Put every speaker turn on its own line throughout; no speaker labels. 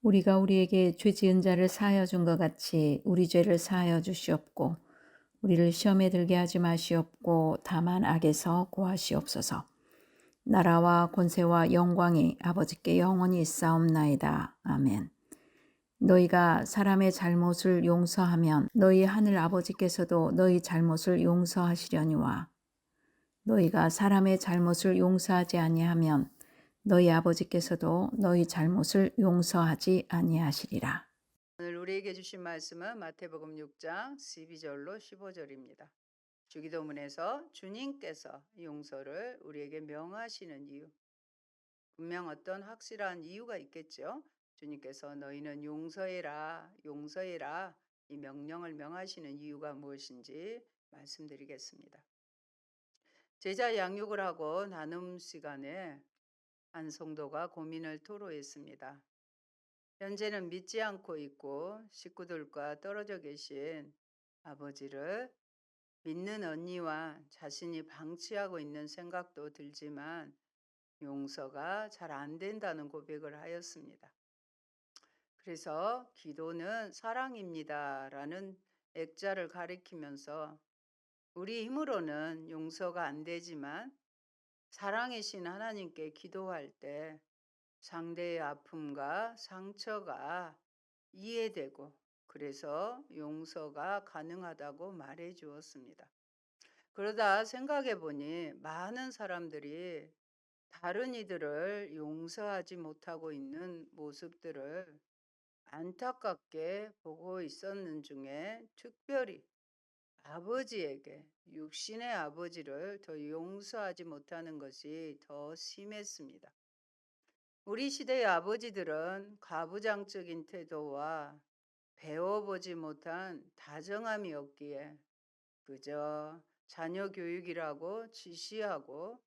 우리가 우리에게 죄 지은 자를 사하여 준 것 같이 우리 죄를 사하여 주시옵고 우리를 시험에 들게 하지 마시옵고 다만 악에서 구하시옵소서. 나라와 권세와 영광이 아버지께 영원히 있사옵나이다. 아멘. 너희가 사람의 잘못을 용서하면 너희 하늘 아버지께서도 너희 잘못을 용서하시려니와 너희가 사람의 잘못을 용서하지 아니하면 너희 아버지께서도 너희 잘못을 용서하지 아니하시리라.
오늘 우리에게 주신 말씀은 마태복음 6장 12절로 15절입니다. 주기도문에서 주님께서 용서를 우리에게 명하시는 이유, 분명 어떤 확실한 이유가 있겠죠. 주님께서 너희는 용서해라, 용서해라 이 명령을 명하시는 이유가 무엇인지 말씀드리겠습니다. 제자 양육을 하고 나눔 시간에 한 성도가 고민을 토로했습니다. 현재는 믿지 않고 있고 식구들과 떨어져 계신 아버지를 믿는 언니와 자신이 방치하고 있는 생각도 들지만 용서가 잘 안 된다는 고백을 하였습니다. 그래서 기도는 사랑입니다 라는 액자를 가리키면서 우리 힘으로는 용서가 안 되지만 사랑이신 하나님께 기도할 때 상대의 아픔과 상처가 이해되고 그래서 용서가 가능하다고 말해 주었습니다. 그러다 생각해 보니 많은 사람들이 다른 이들을 용서하지 못하고 있는 모습들을 안타깝게 보고 있었는 중에 특별히 아버지에게 육신의 아버지를 더 용서하지 못하는 것이 더 심했습니다. 우리 시대의 아버지들은 가부장적인 태도와 배워보지 못한 다정함이었기에 그저 자녀 교육이라고 지시하고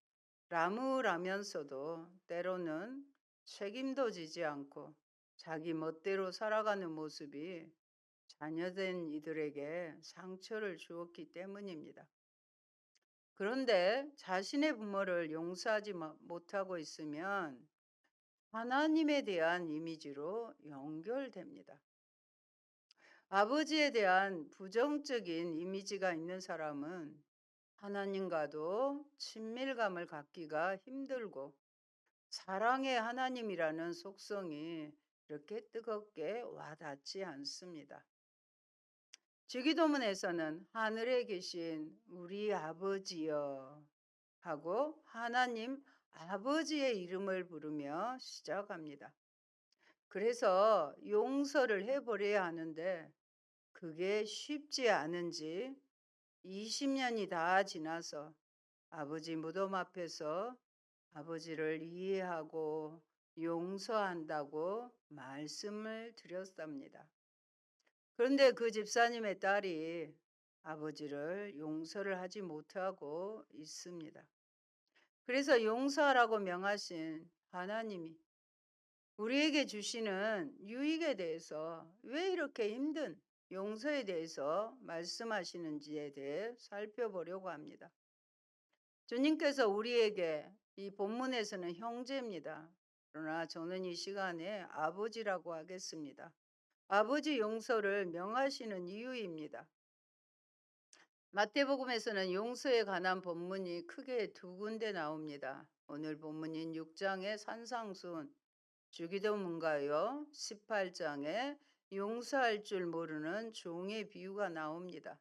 나무라면서도 때로는 책임도 지지 않고 자기 멋대로 살아가는 모습이 자녀된 이들에게 상처를 주었기 때문입니다. 그런데 자신의 부모를 용서하지 못하고 있으면 하나님에 대한 이미지로 연결됩니다. 아버지에 대한 부정적인 이미지가 있는 사람은 하나님과도 친밀감을 갖기가 힘들고 사랑의 하나님이라는 속성이 이렇게 뜨겁게 와닿지 않습니다. 주기도문에서는 하늘에 계신 우리 아버지여 하고 하나님 아버지의 이름을 부르며 시작합니다. 그래서 용서를 해버려야 하는데 그게 쉽지 않은지 20년이 다 지나서 아버지 무덤 앞에서 아버지를 이해하고 용서한다고 말씀을 드렸답니다. 그런데 그 집사님의 딸이 아버지를 용서를 하지 못하고 있습니다. 그래서 용서하라고 명하신 하나님이 우리에게 주시는 유익에 대해서 왜 이렇게 힘든 용서에 대해서 말씀하시는지에 대해 살펴보려고 합니다. 주님께서 우리에게 이 본문에서는 형제입니다. 그러나 저는 이 시간에 아버지라고 하겠습니다. 아버지 용서를 명하시는 이유입니다. 마태복음에서는 용서에 관한 본문이 크게 두 군데 나옵니다. 오늘 본문인 6장의 산상순 주기도문가요 18장에 용서할 줄 모르는 종의 비유가 나옵니다.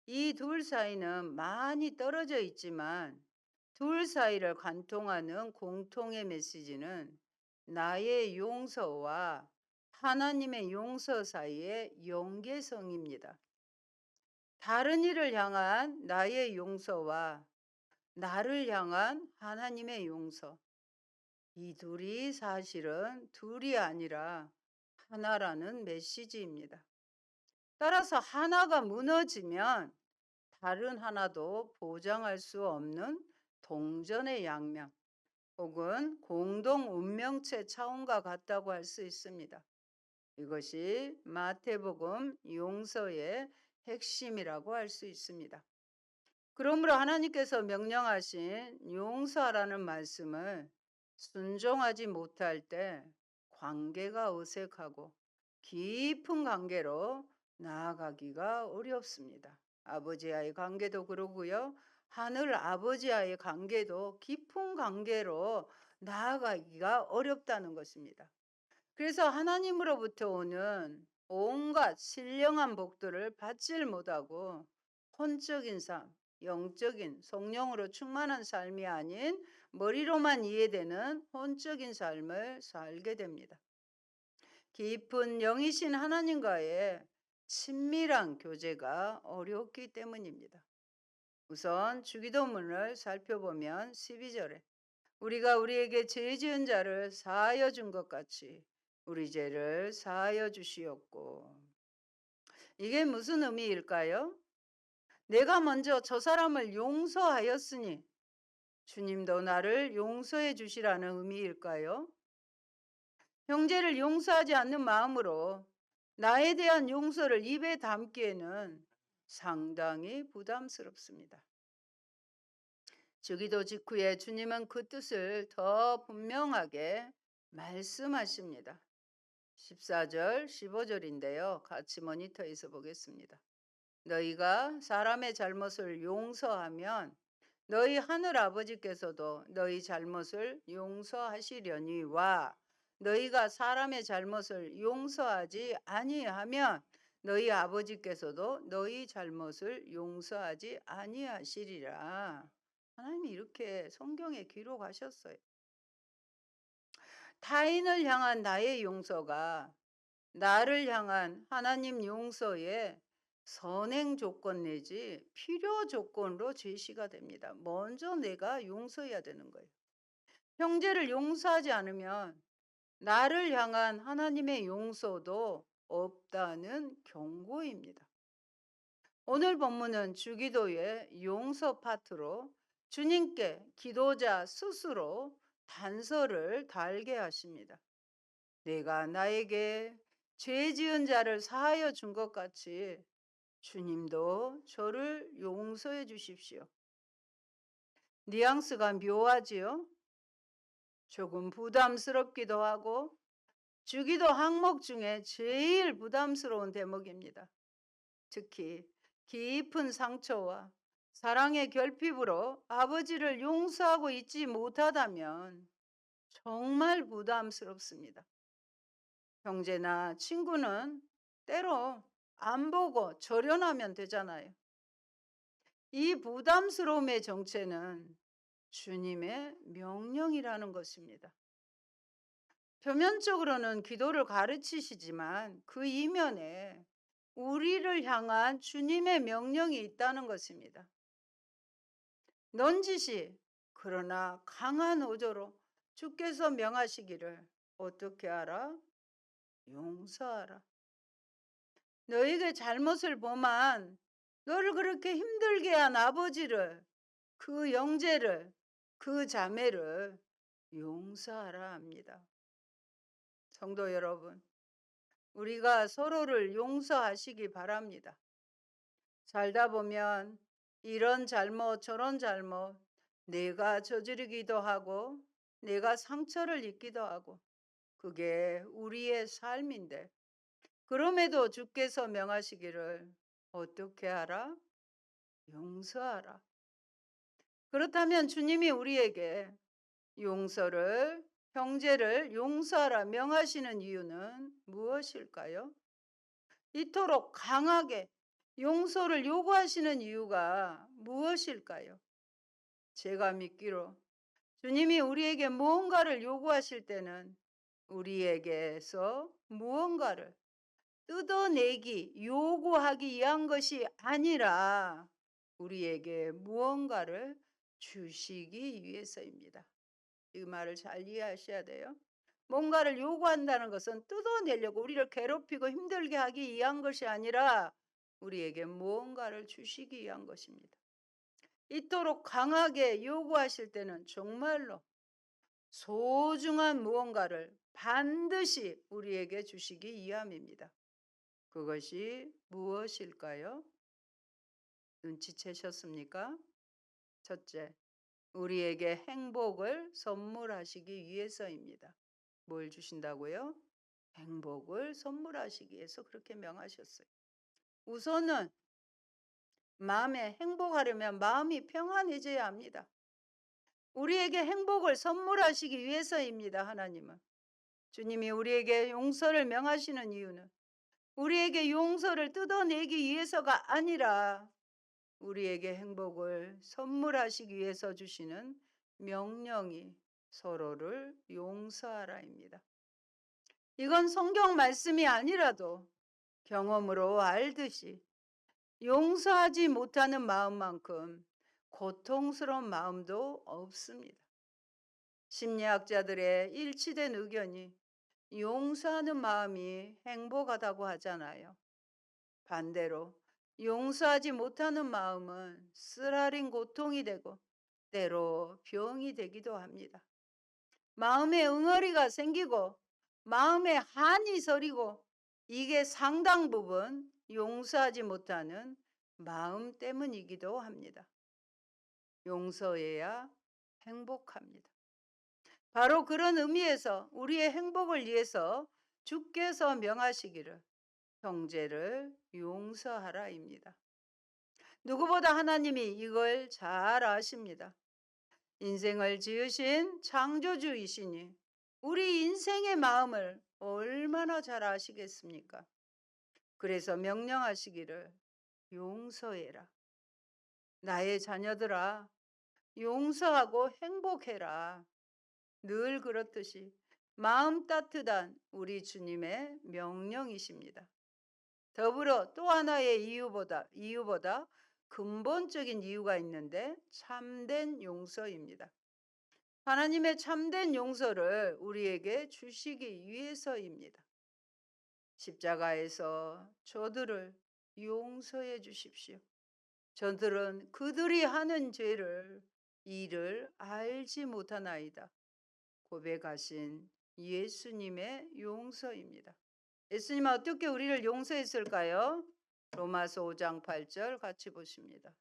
이 둘 사이는 많이 떨어져 있지만 둘 사이를 관통하는 공통의 메시지는 나의 용서와 하나님의 용서 사이의 연계성입니다. 다른 이를 향한 나의 용서와 나를 향한 하나님의 용서. 이 둘이 사실은 둘이 아니라 하나라는 메시지입니다. 따라서 하나가 무너지면 다른 하나도 보장할 수 없는 동전의 양면 혹은 공동 운명체 차원과 같다고 할 수 있습니다. 이것이 마태복음 용서의 핵심이라고 할 수 있습니다. 그러므로 하나님께서 명령하신 용서하라는 말씀을 순종하지 못할 때 관계가 어색하고 깊은 관계로 나아가기가 어렵습니다. 아버지와의 관계도 그러고요. 하늘 아버지와의 관계도 깊은 관계로 나아가기가 어렵다는 것입니다. 그래서 하나님으로부터 오는 온갖 신령한 복들을 받질 못하고 혼적인 삶, 영적인 성령으로 충만한 삶이 아닌 머리로만 이해되는 혼적인 삶을 살게 됩니다. 깊은 영이신 하나님과의 친밀한 교제가 어렵기 때문입니다. 우선 주기도문을 살펴보면 12절에 우리가 우리에게 죄 지은 자를 사하여 준 것 같이 우리 죄를 사하여 주시옵고. 이게 무슨 의미일까요? 내가 먼저 저 사람을 용서하였으니 주님도 나를 용서해 주시라는 의미일까요? 형제를 용서하지 않는 마음으로 나에 대한 용서를 입에 담기에는 상당히 부담스럽습니다. 주기도 직후에 주님은 그 뜻을 더 분명하게 말씀하십니다. 14절, 15절인데요. 같이 모니터에서 보겠습니다. 너희가 사람의 잘못을 용서하면 너희 하늘 아버지께서도 너희 잘못을 용서하시려니와 너희가 사람의 잘못을 용서하지 아니하면 너희 아버지께서도 너희 잘못을 용서하지 아니하시리라. 하나님이 이렇게 성경에 기록하셨어요. 타인을 향한 나의 용서가 나를 향한 하나님 용서의 선행 조건 내지 필요 조건으로 제시가 됩니다. 먼저 내가 용서해야 되는 거예요. 형제를 용서하지 않으면 나를 향한 하나님의 용서도 없다는 경고입니다. 오늘 본문은 주기도의 용서 파트로 주님께 기도자 스스로 단서를 달게 하십니다. 내가 나에게 죄 지은 자를 사하여 준 것 같이 주님도 저를 용서해 주십시오. 뉘앙스가 묘하지요? 조금 부담스럽기도 하고 주기도 항목 중에 제일 부담스러운 대목입니다. 특히 깊은 상처와 사랑의 결핍으로 아버지를 용서하고 있지 못하다면 정말 부담스럽습니다. 형제나 친구는 때로 안 보고 절연하면 되잖아요. 이 부담스러움의 정체는 주님의 명령이라는 것입니다. 표면적으로는 기도를 가르치시지만 그 이면에 우리를 향한 주님의 명령이 있다는 것입니다. 넌지시 그러나 강한 어조로 주께서 명하시기를 어떻게 하라? 용서하라. 너에게 잘못을 범한 너를 그렇게 힘들게 한 아버지를, 그 형제를, 그 자매를 용서하라 합니다. 성도 여러분, 우리가 서로를 용서하시기 바랍니다. 살다 보면 이런 잘못 저런 잘못 내가 저지르기도 하고 내가 상처를 입기도 하고 그게 우리의 삶인데 그럼에도 주께서 명하시기를 어떻게 하라? 용서하라. 그렇다면 주님이 우리에게 용서를, 형제를 용서하라 명하시는 이유는 무엇일까요? 이토록 강하게 용서를 요구하시는 이유가 무엇일까요? 제가 믿기로 주님이 우리에게 무언가를 요구하실 때는 우리에게서 무언가를 뜯어내기, 요구하기 위한 것이 아니라 우리에게 무언가를 주시기 위해서입니다. 이 말을 잘 이해하셔야 돼요. 뭔가를 요구한다는 것은 뜯어내려고 우리를 괴롭히고 힘들게 하기 위한 것이 아니라 우리에게 무언가를 주시기 위한 것입니다. 이토록 강하게 요구하실 때는 정말로 소중한 무언가를 반드시 우리에게 주시기 위함입니다. 그것이 무엇일까요? 눈치채셨습니까? 첫째, 우리에게 행복을 선물하시기 위해서입니다. 뭘 주신다고요? 행복을 선물하시기 위해서 그렇게 명하셨어요. 우선은 마음에 행복하려면 마음이 평안해져야 합니다. 우리에게 행복을 선물하시기 위해서입니다. 하나님은. 주님이 우리에게 용서를 명하시는 이유는 우리에게 용서를 뜯어내기 위해서가 아니라 우리에게 행복을 선물하시기 위해서 주시는 명령이 서로를 용서하라입니다. 이건 성경 말씀이 아니라도 경험으로 알듯이 용서하지 못하는 마음만큼 고통스러운 마음도 없습니다. 심리학자들의 일치된 의견이 용서하는 마음이 행복하다고 하잖아요. 반대로 용서하지 못하는 마음은 쓰라린 고통이 되고 때로 병이 되기도 합니다. 마음에 응어리가 생기고 마음에 한이 서리고 이게 상당 부분 용서하지 못하는 마음 때문이기도 합니다. 용서해야 행복합니다. 바로 그런 의미에서 우리의 행복을 위해서 주께서 명하시기를 형제를 용서하라입니다. 누구보다 하나님이 이걸 잘 아십니다. 인생을 지으신 창조주이시니 우리 인생의 마음을 얼마나 잘 아시겠습니까? 그래서 명령하시기를 용서해라. 나의 자녀들아, 용서하고 행복해라. 늘 그렇듯이 마음 따뜻한 우리 주님의 명령이십니다. 더불어 또 하나의 이유보다 근본적인 이유가 있는데 참된 용서입니다. 하나님의 참된 용서를 우리에게 주시기 위해서입니다. 십자가에서 저들을 용서해 주십시오. 저들은 그들이 하는 일을 알지 못하나이다. 고백하신 예수님의 용서입니다. 예수님은 어떻게 우리를 용서했을까요? 로마서 5장 8절 같이 보십니다.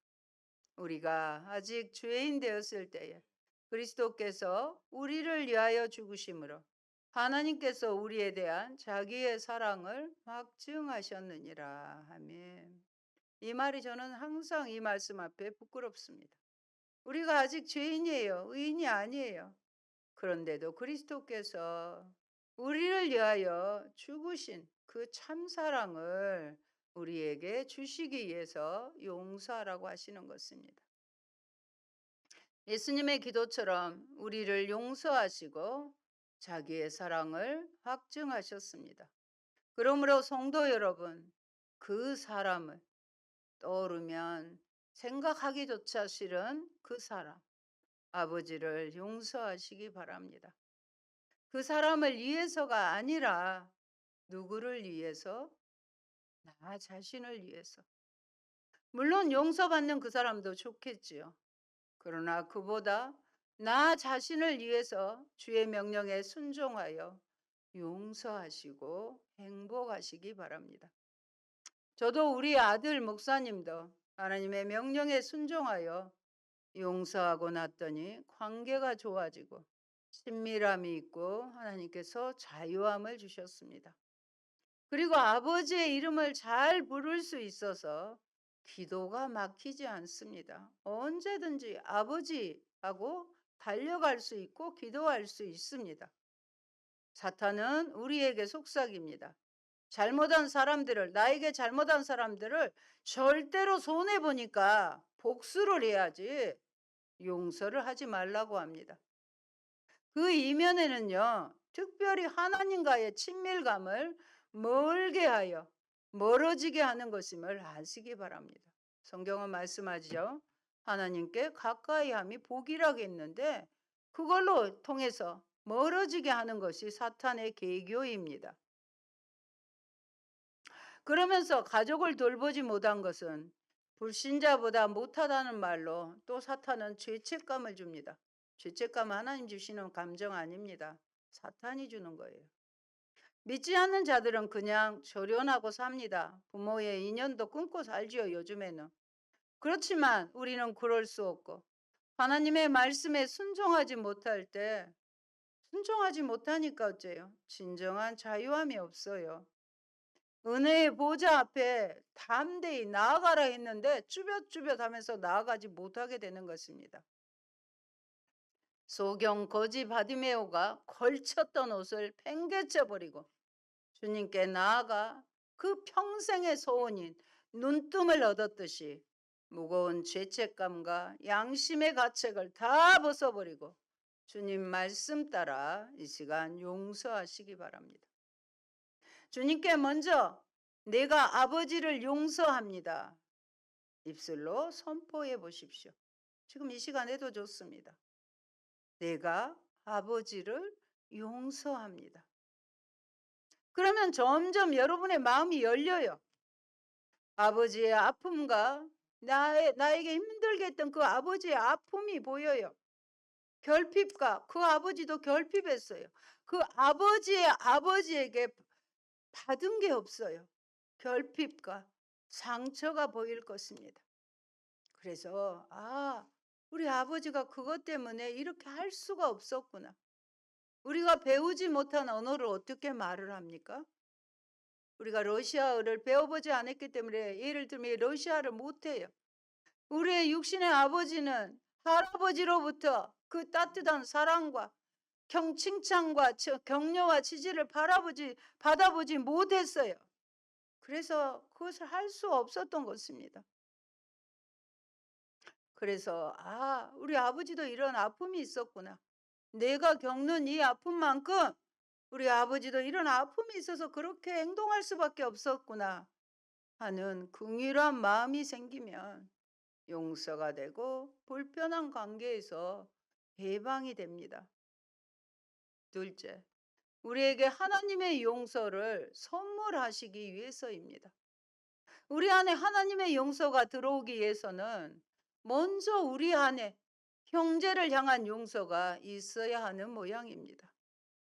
우리가 아직 죄인 되었을 때에 그리스도께서 우리를 위하여 죽으심으로 하나님께서 우리에 대한 자기의 사랑을 확증하셨느니라. 아멘. 이 말이 저는 항상 이 말씀 앞에 부끄럽습니다. 우리가 아직 죄인이에요. 의인이 아니에요. 그런데도 그리스도께서 우리를 위하여 죽으신 그 참사랑을 우리에게 주시기 위해서 용서하라고 하시는 것입니다. 예수님의 기도처럼 우리를 용서하시고 자기의 사랑을 확증하셨습니다. 그러므로 성도 여러분, 그 사람을 떠오르면 생각하기조차 싫은 그 사람, 아버지를 용서하시기 바랍니다. 그 사람을 위해서가 아니라 누구를 위해서? 나 자신을 위해서. 물론 용서받는 그 사람도 좋겠지요. 그러나 그보다 나 자신을 위해서 주의 명령에 순종하여 용서하시고 행복하시기 바랍니다. 저도 우리 아들 목사님도 하나님의 명령에 순종하여 용서하고 났더니 관계가 좋아지고 친밀함이 있고 하나님께서 자유함을 주셨습니다. 그리고 아버지의 이름을 잘 부를 수 있어서 기도가 막히지 않습니다. 언제든지 아버지하고 달려갈 수 있고 기도할 수 있습니다. 사탄은 우리에게 속삭입니다. 나에게 잘못한 사람들을 절대로 손해보니까 복수를 해야지 용서를 하지 말라고 합니다. 그 이면에는요, 특별히 하나님과의 친밀감을 멀게 하여 멀어지게 하는 것임을 아시기 바랍니다. 성경은 말씀하죠. 하나님께 가까이 함이 복이라고 했는데 그걸로 통해서 멀어지게 하는 것이 사탄의 계교입니다. 그러면서 가족을 돌보지 못한 것은 불신자보다 못하다는 말로 또 사탄은 죄책감을 줍니다. 죄책감은 하나님 주시는 감정 아닙니다. 사탄이 주는 거예요. 믿지 않는 자들은 그냥 조련하고 삽니다. 부모의 인연도 끊고 살지요, 요즘에는. 그렇지만 우리는 그럴 수 없고 하나님의 말씀에 순종하지 못할 때 순종하지 못하니까 어째요? 진정한 자유함이 없어요. 은혜의 보좌 앞에 담대히 나아가라 했는데 쭈뼛쭈뼛 하면서 나아가지 못하게 되는 것입니다. 소경 거지 바디메오가 걸쳤던 옷을 팽개쳐 버리고 주님께 나아가 그 평생의 소원인 눈뜸을 얻었듯이 무거운 죄책감과 양심의 가책을 다 벗어버리고 주님 말씀 따라 이 시간 용서하시기 바랍니다. 주님께 먼저 내가 아버지를 용서합니다. 입술로 선포해 보십시오. 지금 이 시간에도 좋습니다. 내가 아버지를 용서합니다. 그러면 점점 여러분의 마음이 열려요. 아버지의 아픔과 나에게 힘들게 했던 그 아버지의 아픔이 보여요. 결핍과 그 아버지도 결핍했어요. 그 아버지에게 받은 게 없어요. 결핍과 상처가 보일 것입니다. 그래서 우리 아버지가 그것 때문에 이렇게 할 수가 없었구나. 우리가 배우지 못한 언어를 어떻게 말을 합니까? 우리가 러시아어를 배워보지 않았기 때문에 예를 들면 러시아를 못해요. 우리의 육신의 아버지는 할아버지로부터 그 따뜻한 사랑과 칭찬과 격려와 지지를 받아보지 못했어요. 그래서 그것을 할 수 없었던 것입니다. 그래서 우리 아버지도 이런 아픔이 있었구나. 내가 겪는 이 아픔만큼 우리 아버지도 이런 아픔이 있어서 그렇게 행동할 수밖에 없었구나 하는 긍휼한 마음이 생기면 용서가 되고 불편한 관계에서 해방이 됩니다. 둘째, 우리에게 하나님의 용서를 선물하시기 위해서입니다. 우리 안에 하나님의 용서가 들어오기 위해서는 먼저 우리 안에 형제를 향한 용서가 있어야 하는 모양입니다.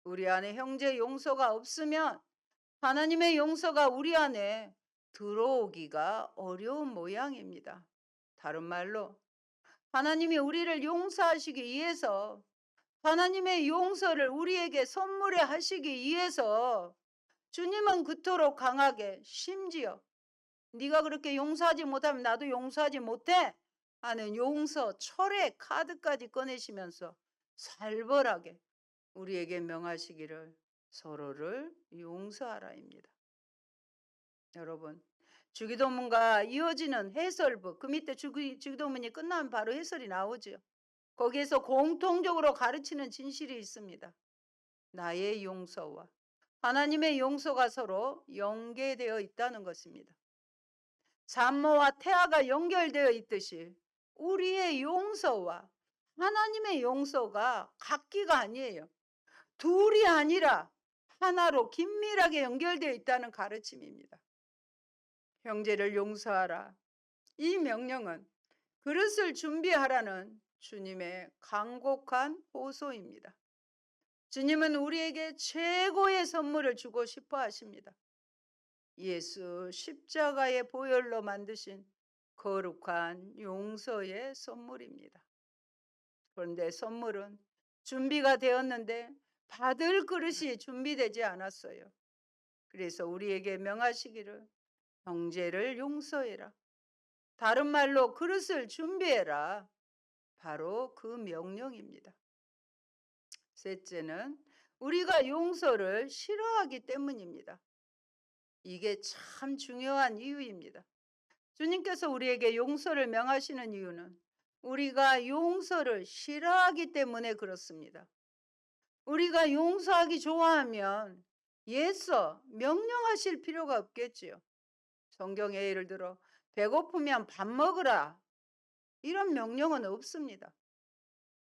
우리 안에 형제 용서가 없으면 하나님의 용서가 우리 안에 들어오기가 어려운 모양입니다. 다른 말로 하나님이 우리를 용서하시기 위해서 하나님의 용서를 우리에게 선물해 하시기 위해서 주님은 그토록 강하게 심지어 네가 그렇게 용서하지 못하면 나도 용서하지 못해 하는 용서 철의 카드까지 꺼내시면서 살벌하게 우리에게 명하시기를 서로를 용서하라입니다. 여러분, 주기도문과 이어지는 해설부, 그 밑에 주기도문이 끝나면 바로 해설이 나오죠. 거기에서 공통적으로 가르치는 진실이 있습니다. 나의 용서와 하나님의 용서가 서로 연계되어 있다는 것입니다. 산모와 태아가 연결되어 있듯이 우리의 용서와 하나님의 용서가 각기가 아니에요. 둘이 아니라 하나로 긴밀하게 연결되어 있다는 가르침입니다. 형제를 용서하라. 이 명령은 그릇을 준비하라는 주님의 간곡한 호소입니다. 주님은 우리에게 최고의 선물을 주고 싶어 하십니다. 예수 십자가의 보혈로 만드신 거룩한 용서의 선물입니다. 그런데 선물은 준비가 되었는데 받을 그릇이 준비되지 않았어요. 그래서 우리에게 명하시기를 형제를 용서해라. 다른 말로 그릇을 준비해라. 바로 그 명령입니다. 셋째는 우리가 용서를 싫어하기 때문입니다. 이게 참 중요한 이유입니다. 주님께서 우리에게 용서를 명하시는 이유는 우리가 용서를 싫어하기 때문에 그렇습니다. 우리가 용서하기 좋아하면 예서 명령하실 필요가 없겠지요. 성경에 예를 들어 배고프면 밥 먹으라 이런 명령은 없습니다.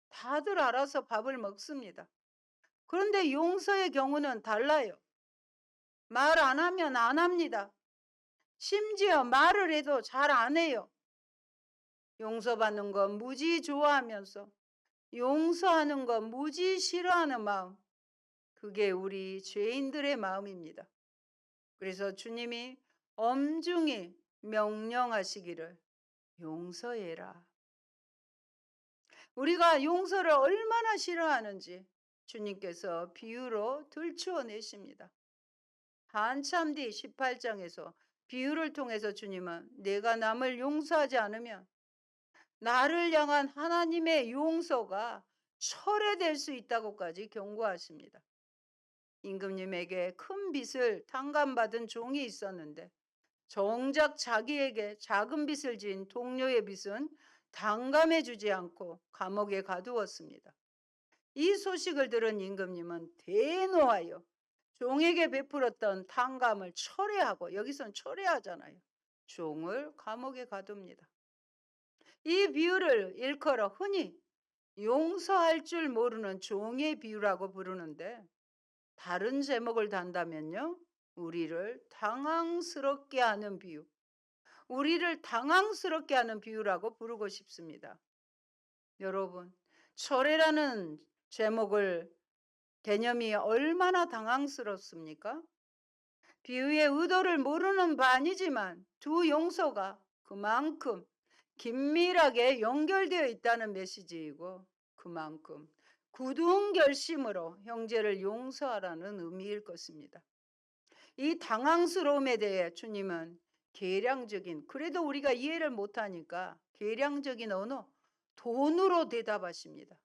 다들 알아서 밥을 먹습니다. 그런데 용서의 경우는 달라요. 말 안 하면 안 합니다. 심지어 말을 해도 잘 안 해요. 용서받는 거 무지 좋아하면서 용서하는 거 무지 싫어하는 마음, 그게 우리 죄인들의 마음입니다. 그래서 주님이 엄중히 명령하시기를 용서해라. 우리가 용서를 얼마나 싫어하는지 주님께서 비유로 들추어 내십니다. 한참 뒤 18장에서 비유를 통해서 주님은 내가 남을 용서하지 않으면 나를 향한 하나님의 용서가 철회될 수 있다고까지 경고하십니다. 임금님에게 큰 빚을 탕감받은 종이 있었는데 정작 자기에게 작은 빚을 진 동료의 빚은 탕감해 주지 않고 감옥에 가두었습니다. 이 소식을 들은 임금님은 대노하여 종에게 베풀었던 탕감을 철회하고, 여기선 철회하잖아요. 종을 감옥에 가둡니다. 이 비유를 일컬어 흔히 용서할 줄 모르는 종의 비유라고 부르는데, 다른 제목을 단다면요, 우리를 당황스럽게 하는 비유, 우리를 당황스럽게 하는 비유라고 부르고 싶습니다. 여러분, 철회라는 제목을 개념이 얼마나 당황스럽습니까? 비유의 의도를 모르는 바 아니지만 두 용서가 그만큼 긴밀하게 연결되어 있다는 메시지이고, 그만큼 굳은 결심으로 형제를 용서하라는 의미일 것입니다. 이 당황스러움에 대해 주님은 계량적인, 그래도 우리가 이해를 못하니까 계량적인 언어, 돈으로 대답하십니다.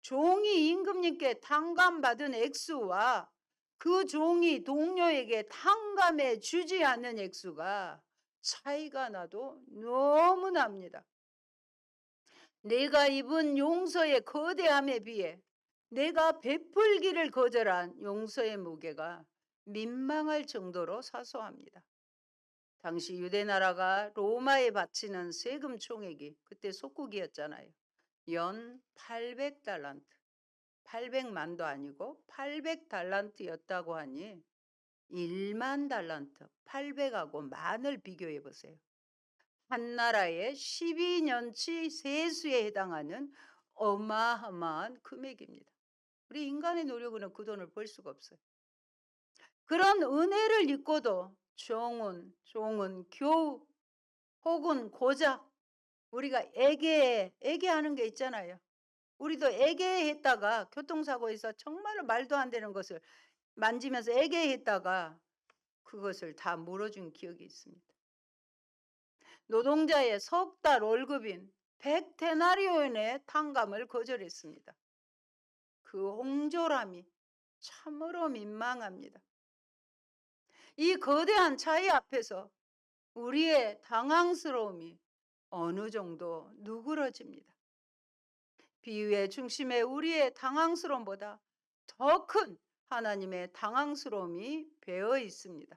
종이 임금님께 탕감받은 액수와 그 종이 동료에게 탕감해 주지 않는 액수가 차이가 나도 너무 납니다. 내가 입은 용서의 거대함에 비해 내가 베풀기를 거절한 용서의 무게가 민망할 정도로 사소합니다. 당시 유대 나라가 로마에 바치는 세금 총액이 그때 속국이었잖아요. 연 800달란트. 800만도 아니고 800달란트였다고 하니 1만 달란트, 800하고 만을 비교해 보세요. 한 나라의 12년치 세수에 해당하는 어마어마한 금액입니다. 우리 인간의 노력으로는 그 돈을 벌 수가 없어요. 그런 은혜를 잊고도 종은 교우 혹은 고작 우리가 애계하는 게 있잖아요. 우리도 애계했다가 교통사고에서 정말로 말도 안 되는 것을 만지면서 애계했다가 그것을 다 물어준 기억이 있습니다. 노동자의 석 달 월급인 100데나리온의 탕감을 거절했습니다. 그 홍졸함이 참으로 민망합니다. 이 거대한 차이 앞에서 우리의 당황스러움이 어느 정도 누그러집니다. 비유의 중심에 우리의 당황스러움보다 더 큰 하나님의 당황스러움이 배어 있습니다.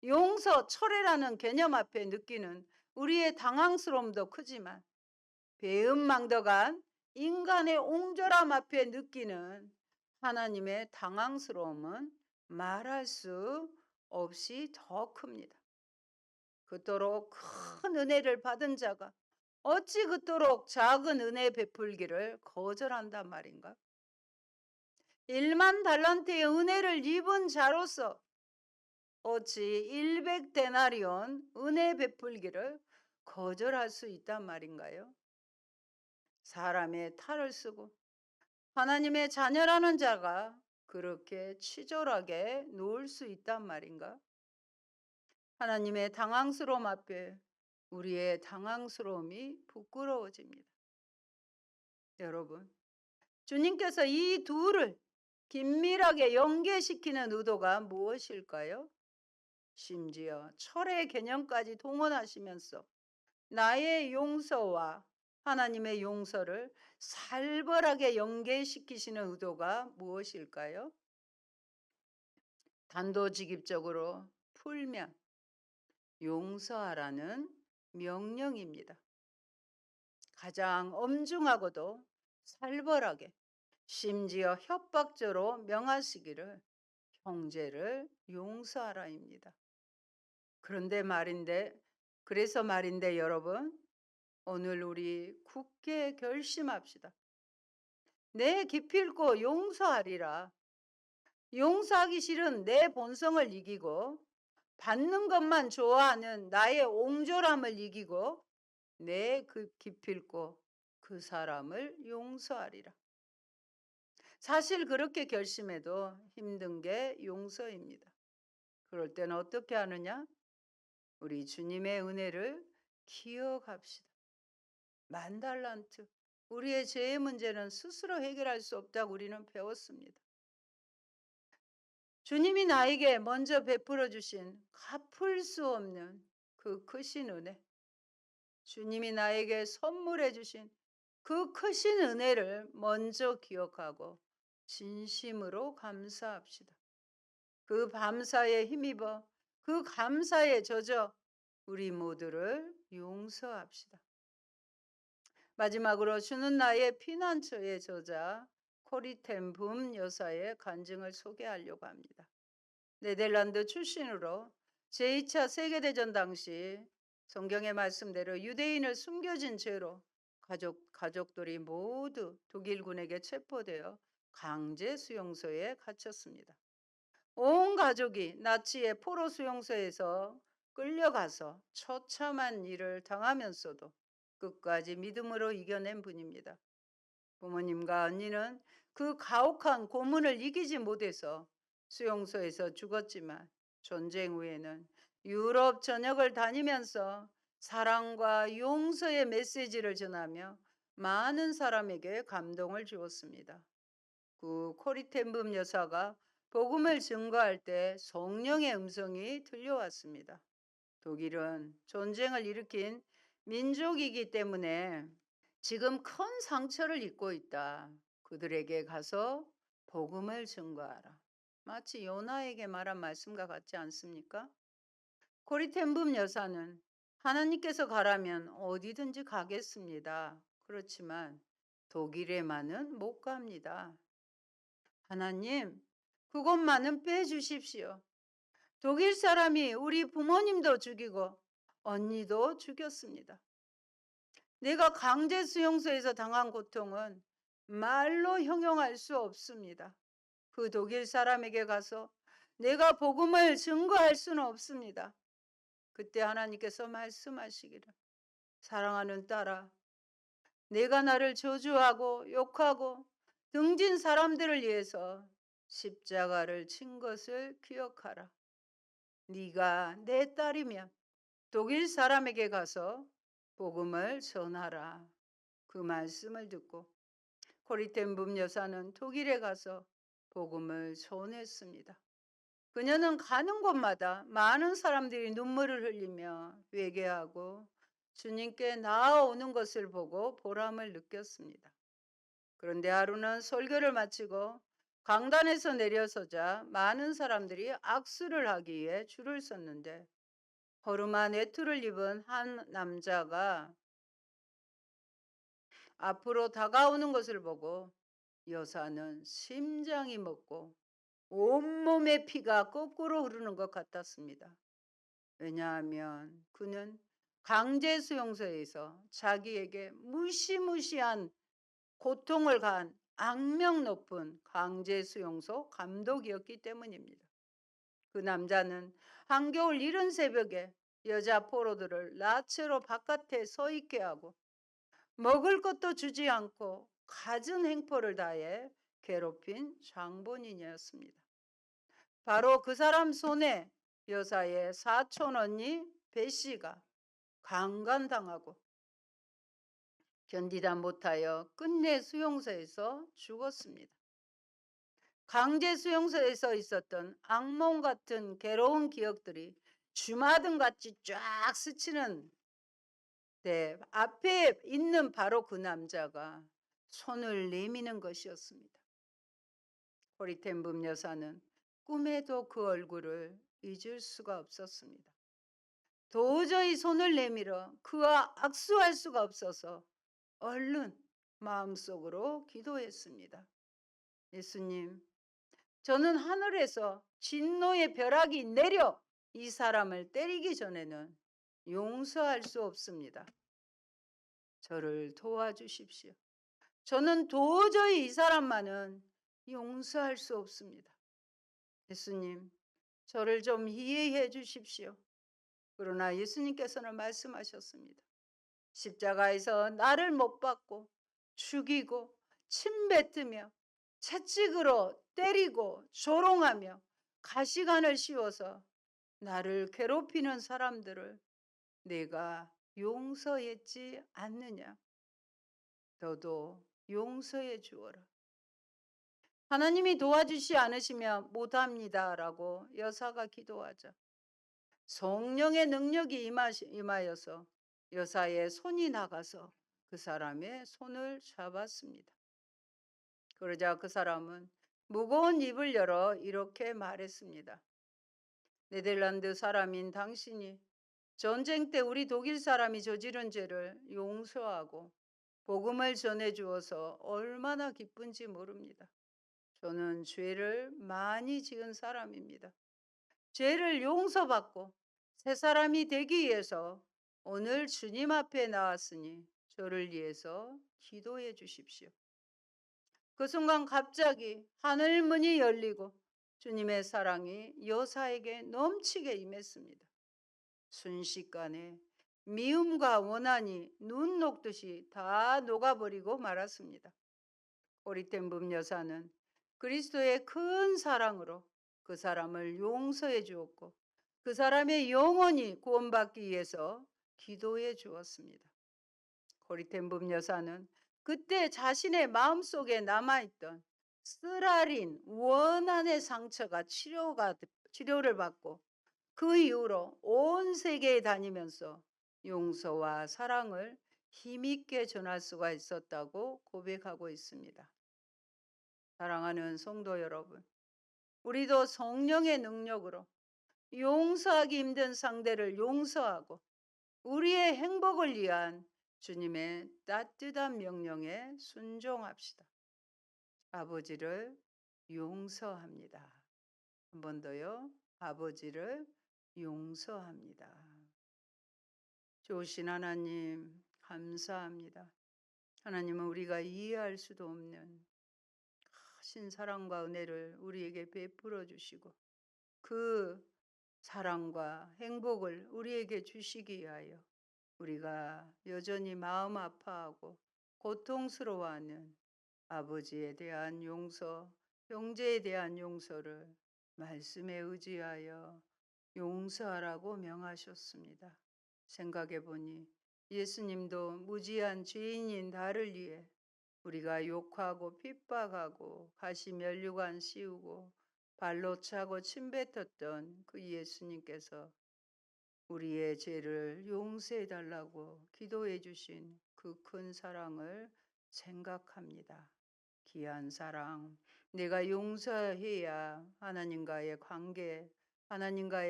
용서, 철회라는 개념 앞에 느끼는 우리의 당황스러움도 크지만 배은망덕한 인간의 옹졸함 앞에 느끼는 하나님의 당황스러움은 말할 수 없이 더 큽니다. 그토록 큰 은혜를 받은 자가 어찌 그토록 작은 은혜 베풀기를 거절한단 말인가? 1만 달란트의 은혜를 입은 자로서 어찌 100데나리온 은혜 베풀기를 거절할 수 있단 말인가요? 사람의 탈을 쓰고 하나님의 자녀라는 자가 그렇게 치졸하게 놓을 수 있단 말인가? 하나님의 당황스러움 앞에 우리의 당황스러움이 부끄러워집니다. 여러분, 주님께서 이 둘을 긴밀하게 연계시키는 의도가 무엇일까요? 심지어 철의 개념까지 동원하시면서 나의 용서와 하나님의 용서를 살벌하게 연계시키시는 의도가 무엇일까요? 단도직입적으로 풀면 용서하라는 명령입니다. 가장 엄중하고도 살벌하게, 심지어 협박조로 명하시기를 형제를 용서하라입니다. 그래서 말인데 여러분, 오늘 우리 굳게 결심합시다. 내 기필코 용서하리라. 용서하기 싫은 내 본성을 이기고 받는 것만 좋아하는 나의 옹졸함을 이기고 내 기필코 그 사람을 용서하리라. 사실 그렇게 결심해도 힘든 게 용서입니다. 그럴 때는 어떻게 하느냐? 우리 주님의 은혜를 기억합시다. 만 달란트. 우리의 죄의 문제는 스스로 해결할 수 없다고 우리는 배웠습니다. 주님이 나에게 먼저 베풀어 주신 갚을 수 없는 그 크신 은혜. 주님이 나에게 선물해 주신 그 크신 은혜를 먼저 기억하고 진심으로 감사합시다. 그 감사에 힘입어 그 감사에 젖어 우리 모두를 용서합시다. 마지막으로 주는 나의 피난처의 저자 코리텐 붐 여사의 간증을 소개하려고 합니다. 네덜란드 출신으로 제2차 세계대전 당시 성경의 말씀대로 유대인을 숨겨진 죄로 가족들이 모두 독일군에게 체포되어 강제 수용소에 갇혔습니다. 온 가족이 나치의 포로 수용소에서 끌려가서 처참한 일을 당하면서도 끝까지 믿음으로 이겨낸 분입니다. 부모님과 언니는 그 가혹한 고문을 이기지 못해서 수용소에서 죽었지만 전쟁 후에는 유럽 전역을 다니면서 사랑과 용서의 메시지를 전하며 많은 사람에게 감동을 주었습니다. 그 코리텐붐 여사가 복음을 증거할 때 성령의 음성이 들려왔습니다. 독일은 전쟁을 일으킨 민족이기 때문에 지금 큰 상처를 입고 있다. 그들에게 가서 복음을 증거하라. 마치 요나에게 말한 말씀과 같지 않습니까? 코리텐붐 여사는 하나님께서 가라면 어디든지 가겠습니다. 그렇지만 독일에만은 못 갑니다. 하나님, 그것만은 빼주십시오. 독일 사람이 우리 부모님도 죽이고 언니도 죽였습니다. 내가 강제 수용소에서 당한 고통은 말로 형용할 수 없습니다. 그 독일 사람에게 가서 내가 복음을 증거할 수는 없습니다. 그때 하나님께서 말씀하시기를, 사랑하는 딸아, 내가 나를 저주하고 욕하고 등진 사람들을 위해서 십자가를 친 것을 기억하라. 네가 내 딸이면 독일 사람에게 가서 복음을 전하라. 그 말씀을 듣고 코리텐붐 여사는 독일에 가서 복음을 전했습니다. 그녀는 가는 곳마다 많은 사람들이 눈물을 흘리며 회개하고 주님께 나아오는 것을 보고 보람을 느꼈습니다. 그런데 하루는 설교를 마치고 강단에서 내려서자 많은 사람들이 악수를 하기 위해 줄을 섰는데 허름한 외투를 입은 한 남자가 앞으로 다가오는 것을 보고 여사는 심장이 멎고 온몸의 피가 거꾸로 흐르는 것 같았습니다. 왜냐하면 그는 강제 수용소에서 자기에게 무시무시한 고통을 가한 악명 높은 강제 수용소 감독이었기 때문입니다. 그 남자는 한겨울 이른 새벽에 여자 포로들을 나체로 바깥에 서 있게 하고 먹을 것도 주지 않고 갖은 행포를 다해 괴롭힌 장본인이었습니다. 바로 그 사람 손에 여사의 사촌 언니 배씨가 강간당하고 견디다 못하여 끝내 수용소에서 죽었습니다. 강제 수용소에서 있었던 악몽 같은 괴로운 기억들이 주마등같이 쫙 스치는 데 앞에 있는 바로 그 남자가 손을 내미는 것이었습니다. 코리텐붐 여사는 꿈에도 그 얼굴을 잊을 수가 없었습니다. 도저히 손을 내밀어 그와 악수할 수가 없어서 얼른 마음속으로 기도했습니다. 예수님, 저는 하늘에서 진노의 벼락이 내려 이 사람을 때리기 전에는 용서할 수 없습니다. 저를 도와주십시오. 저는 도저히 이 사람만은 용서할 수 없습니다. 예수님, 저를 좀 이해해 주십시오. 그러나 예수님께서는 말씀하셨습니다. 십자가에서 나를 못 박고 죽이고 침 뱉으며 채찍으로 때리고 조롱하며 가시관을 씌워서 나를 괴롭히는 사람들을 내가 용서했지 않느냐? 너도 용서해 주어라. 하나님이 도와주시 않으시면 못합니다라고 여사가 기도하자 성령의 능력이 임하여서 여사의 손이 나가서 그 사람의 손을 잡았습니다. 그러자 그 사람은 무거운 입을 열어 이렇게 말했습니다. 네덜란드 사람인 당신이 전쟁 때 우리 독일 사람이 저지른 죄를 용서하고 복음을 전해 주어서 얼마나 기쁜지 모릅니다. 저는 죄를 많이 지은 사람입니다. 죄를 용서받고 새 사람이 되기 위해서 오늘 주님 앞에 나왔으니 저를 위해서 기도해 주십시오. 그 순간 갑자기 하늘 문이 열리고 주님의 사랑이 여사에게 넘치게 임했습니다. 순식간에 미움과 원한이 눈 녹듯이 다 녹아버리고 말았습니다. 고리텐붐 여사는 그리스도의 큰 사랑으로 그 사람을 용서해 주었고 그 사람의 영혼이 구원받기 위해서 기도해 주었습니다. 고리텐붐 여사는 그때 자신의 마음속에 남아있던 쓰라린 원한의 상처가 치료를 받고 그 이후로 온 세계에 다니면서 용서와 사랑을 힘있게 전할 수가 있었다고 고백하고 있습니다. 사랑하는 성도 여러분, 우리도 성령의 능력으로 용서하기 힘든 상대를 용서하고 우리의 행복을 위한 주님의 따뜻한 명령에 순종합시다. 아버지를 용서합니다. 한 번 더요. 아버지를 용서합니다. 좋으신 하나님, 감사합니다. 하나님은 우리가 이해할 수도 없는 크신 사랑과 은혜를 우리에게 베풀어 주시고 그 사랑과 행복을 우리에게 주시기 위하여 우리가 여전히 마음 아파하고 고통스러워하는 아버지에 대한 용서, 형제에 대한 용서를 말씀에 의지하여 용서하라고 명하셨습니다. 생각해 보니 예수님도 무지한 죄인인 나를 위해 우리가 욕하고 핍박하고 가시 면류관 씌우고 발로 차고 침뱉었던 그 예수님께서 우리의 죄를 용서해 달라고 기도해 주신 그 큰 사랑을 생각합니다. 귀한 사랑, 내가 용서해야 하나님과의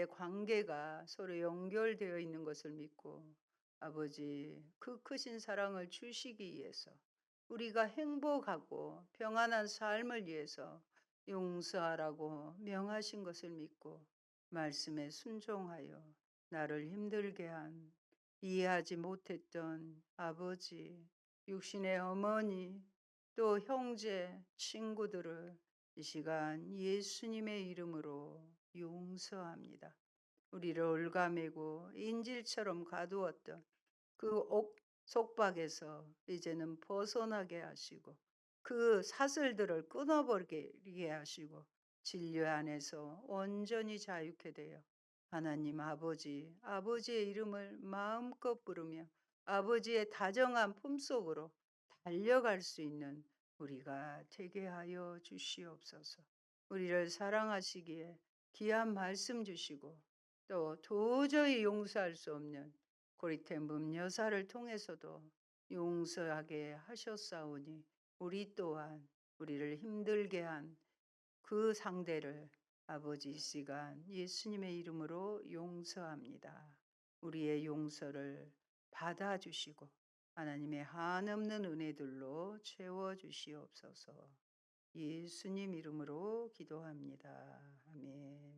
관계가 서로 연결되어 있는 것을 믿고 아버지 그 크신 사랑을 주시기 위해서 우리가 행복하고 평안한 삶을 위해서 용서하라고 명하신 것을 믿고 말씀에 순종하여 나를 힘들게 한 이해하지 못했던 아버지, 육신의 어머니, 또 형제, 친구들을 이 시간 예수님의 이름으로 용서합니다. 우리를 올가매고 인질처럼 가두었던 그 속박에서 이제는 벗어나게 하시고 그 사슬들을 끊어버리게 하시고 진리 안에서 온전히 자유케 되어 하나님 아버지의 이름을 마음껏 부르며 아버지의 다정한 품속으로 달려갈 수 있는 우리가 되게 하여 주시옵소서. 우리를 사랑하시기에 귀한 말씀 주시고 또 도저히 용서할 수 없는 고리텐붐 여사를 통해서도 용서하게 하셨사오니 우리 또한 우리를 힘들게 한 그 상대를 아버지 이 시간 예수님의 이름으로 용서합니다. 우리의 용서를 받아주시고 하나님의 한없는 은혜들로 채워주시옵소서. 예수님 이름으로 기도합니다. 아멘.